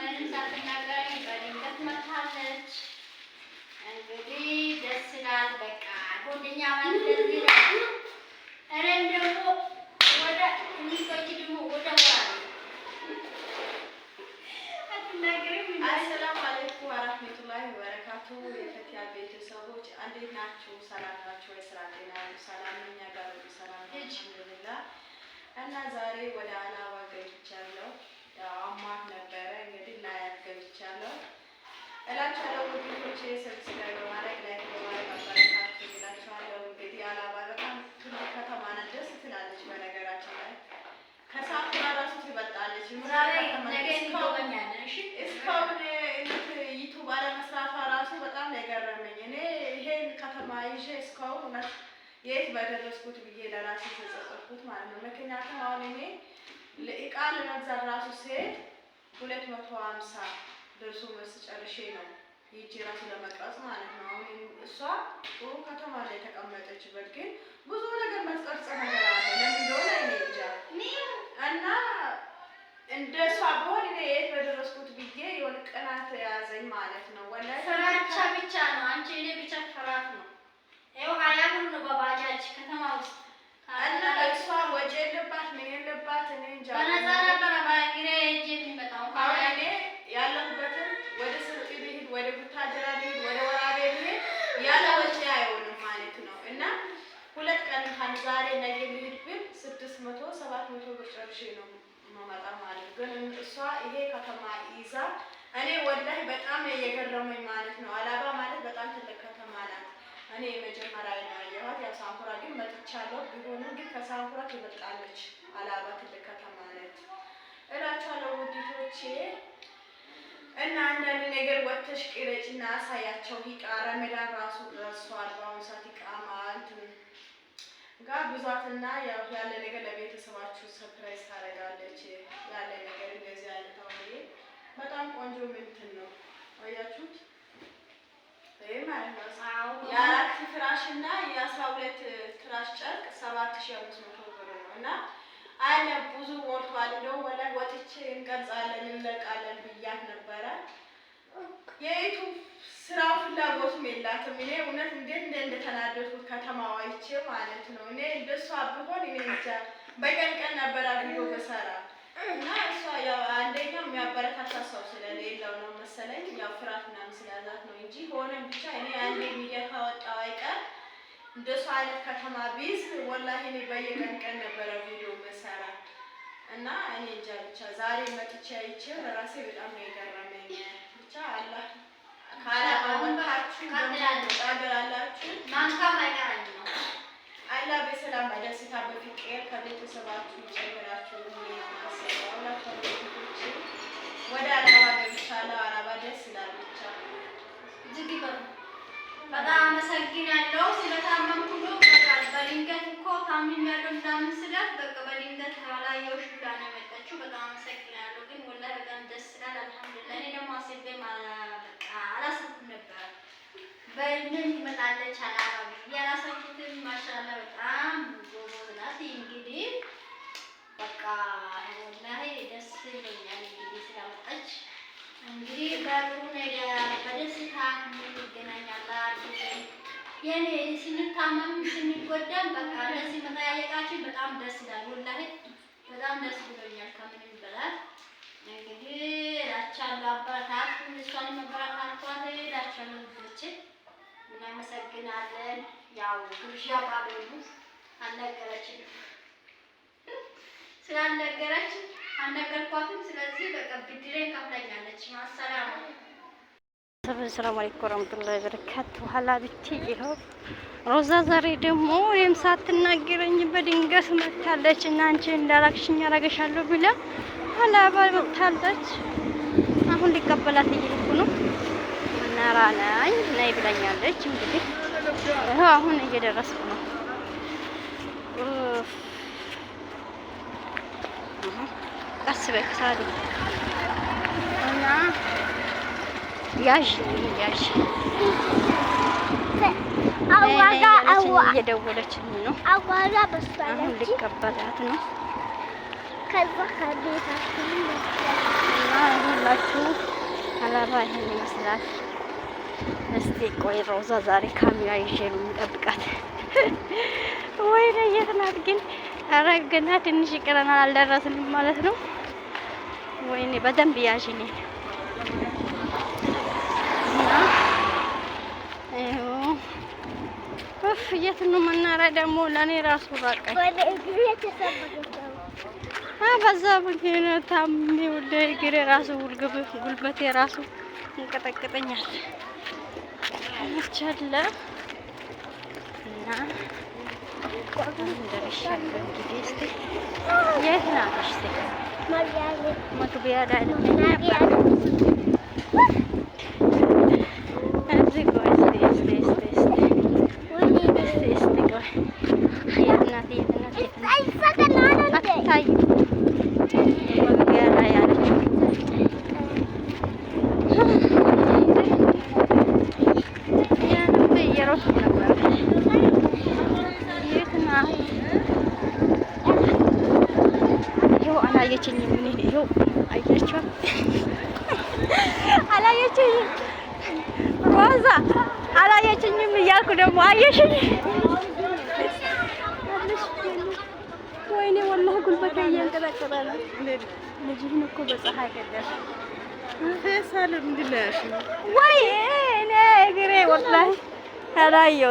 ምንም ሳትናገረኝ በድንገት መታለች። እንግዲህ ደስ ይላል። በቃ ጓደኛ ማለት እንደዚህ ነው። እኔም ደግሞ ወደ ሚስቶች ደግሞ ወደ አሰላሙ አለይኩም ወራህመቱላሂ ወበረካቱ። የፈቲያ ቤተሰቦች እንዴት ናችሁ? ሰላም ናችሁ? የስራ ጤና ሰላም ነኝ። ጋር ሰላም ነኝ አልሐምዱሊላህ። እና ዛሬ ወደ አላባ ገብቻለሁ። ያው አሟት ነበረ እንግዲህ ላያት ገብቻለሁ እላችኋለሁ። ውዶቼ ሰብስክራይብ በማድረግ ላይክ በማድረግ አበረታቱ እላችኋለሁ። እንግዲህ አላባ በጣም ትልቅ ከተማ ናት። ደስ ትላለች። በነገራችን ላይ ከሳፍራ ራሱ ትበልጣለች። እስካሁን ዩቱብ አለመስራቷ ራሱ በጣም የገረመኝ እኔ ይሄን ከተማ ይዤ እስካሁን እውነት የት በደረስኩት ብዬ ለራሴ ተጸጸትኩት ማለት ነው። ምክንያቱም አሁን እኔ ለእቃ ለመግዛት ራሱ ስሄድ 250 ደርሶ መልስ ጨርሼ ነው ይቺ ራሱ ለመቅረጽ ማለት ነው። አሁን እሷ ጥሩ ከተማ ላይ የተቀመጠችበት ግን ብዙ ነገር መስቀርጽ ነገር አለ። ለምን እንደሆነ እኔ እንጃ እና እንደሷ በሆነ እኔ የት በደረስኩት ብዬ የሆነ ቅናት ያዘኝ ማለት ነው። ወላሂ ፍራቻ ብቻ ነው። አንቺ እኔ ብቻ ፍራት ነው። ይኸው 20 ብር ነው በባጃጅ ከተማ ውስጥ እና እሷ ወጪ የለባት ምን የለባት እኔ እንጃ። በነፃ ነበረ በእግሬ ሄጄ የሚመጣው። አሁን እኔ ያለሁበትን ወደ ስልጤ ብሄድ፣ ወደ ቡታጀራ ብሄድ፣ ወደ ወራቤ ብሄድ ያለ ወጪ አይሆንም ማለት ነው። እና 2 ቀን እንኳን ዛሬ ነገ ብሄድ ብል 600 700 ብር ጨርሼ ነው መመጣ ማለት ነው። ግን እሷ ይሄ ከተማ ይዛ እኔ ወላሂ በጣም የገረመኝ ማለት ነው። አላባ ማለት በጣም ትልቅ ከተማ ናት። እኔ መጀመሪያ ነው ያየኋት። ያው ሳንኩራ ግን መጥቻለሁ። ቢሆንም ግን ከሳንኩራ ትበልጣለች። አላባ ትልቅ ከተማ ናት እላችኋለሁ ውዲቶቼ። እና አንዳንድ ነገር ወጥተሽ ቅረጭና አሳያቸው። ሂቃ ረመዳን ራሱ ደርሷል። በአሁኑ ሰዓት ሂቃማ እንትን ጋር ብዛትና ያው ያለ ነገር ለቤተሰባችሁ ሰርፕራይዝ ታደርጋለች። ያለ ነገር እንደዚህ አይነት አውሪ በጣም ቆንጆ እንትን ነው። አያችሁት? ይሄ ማለት ነው የአራት ፍራሽ እና የ12 ፍራሽ ጨርቅ 7500 ብር ነው። እና አለ ብዙ ሞልቷል። እንደው ወላሂ ወጥቼ እንቀርጻለን እንለቃለን ብያት ነበረ። የዩቱብ ስራ ፍላጎቱም የላትም። እኔ እውነት እንዴት እንደተናደድኩት ከተማዋ አይቼ ማለት ነው። እኔ እንደሷ ብሆን እኔ እንጃ በቀን ቀን ነበር ቪዲዮ በሰራ እና እሷ ያው አንደኛው የሚያበረታታ ሰው ስለሌለው ነው መሰለኝ፣ ያው ፍራት ምናምን ስለያዛት ነው እንጂ ሆነም ብቻ እኔ አንዴ ሚዲያ ካወጣው አይቀር እንደሷ አይነት ከተማ ቢዝ ወላሂ እኔ በየቀን ቀን ነበረ ቪዲዮ በሰራ እና እኔ እንጃ ብቻ ዛሬ መጥቼ አይቼ ለራሴ በጣም ነው የገረመኝ። ብቻ አላህ ካላባባችሁ ታገራላችሁ ማንካም አይቀርም ነው። አላህ በሰላም በደስታ በፍቅር ከቤተሰባችሁ ይጨምራችሁ። ወደ አላባ ገብቻለሁ። አላባ ደስ ይላል። ብቻ እጅግ በጣም አመሰግናለሁ። ስለታመምኩ ነው በቃ በድንገት እኮ ታምሜያለሁ ምናምን ስላት በቃ በድንገት አላየሁሽ ብላ ነው የመጣችው። በጣም አመሰግናለሁ። ግን ወላሂ በጣም ደስ ይላል። አልሐምዱሊላህ። እኔ ደግሞ አስቤ በቃ አላሰብኩም ነበር በምን ትመጣለች አላባ ያላሰብኩትም። ማሻአላህ በጣም ጎበዝ ናት። እንግዲህ በቃ ወላሂ ደስ ይለኛል እንግዲህ ስለመጣች። እንግዲህ በጥሩ ነገር በደስታ እንገናኛለን። የኔ ስንታመም ስንጎዳም በቃ እንደዚህ መጠያየቃችን በጣም ደስ ይላል። ወላሂ በጣም ደስ ብሎኛል ከምንም በላይ። እንግዲህ እላችኋለሁ አበረታቱ፣ እሷን መበረታቷት እላችኋለሁ ልጆቼ። እናመሰግናለን። ያው ግብዣ ባለሙ አልነገረችንም ስላልነገረች አልነገርኳትም። ስለዚህ በቃ ብድሬን ከፍለኛለች። ማሰላም ሰላም አለይኩም ወራህመቱላሂ ወበረካቱ። ኋላ ብቻ ይኸው ሮዛ ዛሬ ደግሞ እኔም ሳትናገረኝ በድንገት መታለች እና አንቺ እንዳላክሽኝ አረጋሻለሁ ብላ አላባ መታለች። አሁን ሊቀበላት እየሄድኩ ነው። እናራናኝ ነይ ብላኛለች። እንግዲህ ይኸው አሁን እየደረስኩ ነው። ቀስ በይ ሳዲ እና ያዥ እየደወለችልኝ ነው። አሁን ሊቀበላት ነው። ከዛ ከቤታችን ታውቃላችሁ። ሀላባ ይሄን ይመስላል። እስቲ ቆይ ሮዛ ዛሬ ካሜራ ይዤ ነው የምጠብቃት። ወይኔ የት ናት ግን? ኧረ ገና ትንሽ ይቀረናል፣ አልደረስንም ማለት ነው። ወይኔ በደንብ ያዥኝ እና እፍ የት ነው መናኸሪያ ደግሞ? ለእኔ ራሱ ራቀኝ። በዛ ምክንያት ታምሜ ወደ እግሬ ራሱ ጉልበቴ ራሱ እንቀጠቅጠኛል። አልቻለ እና እንደርሻለሁ እንግዲህ። እስኪ የት ናት? እስኪ መግቢያ ላይ ነኝ። እዚህ ቆይ እስኪ ቆይ የት ናት? አትታይም። መግቢያ ላይ ያለችው እየሮጥኩ ነበር። የት ናት? ይኸው አላየችኝም። ይኸው አየችው፣ አላየችኝም። ሮዛ አላየችኝም እያልኩ ደግሞ አየሽኝ። ወይኔ ወላሂ ጉልበቴ እያንቀጠቀጠ ነው። ልጅህን እኮ በፀሐይ ገደል ፈሳል እንድላሽ ወይ እኔ እግሬ ወላሂ አላየሁም።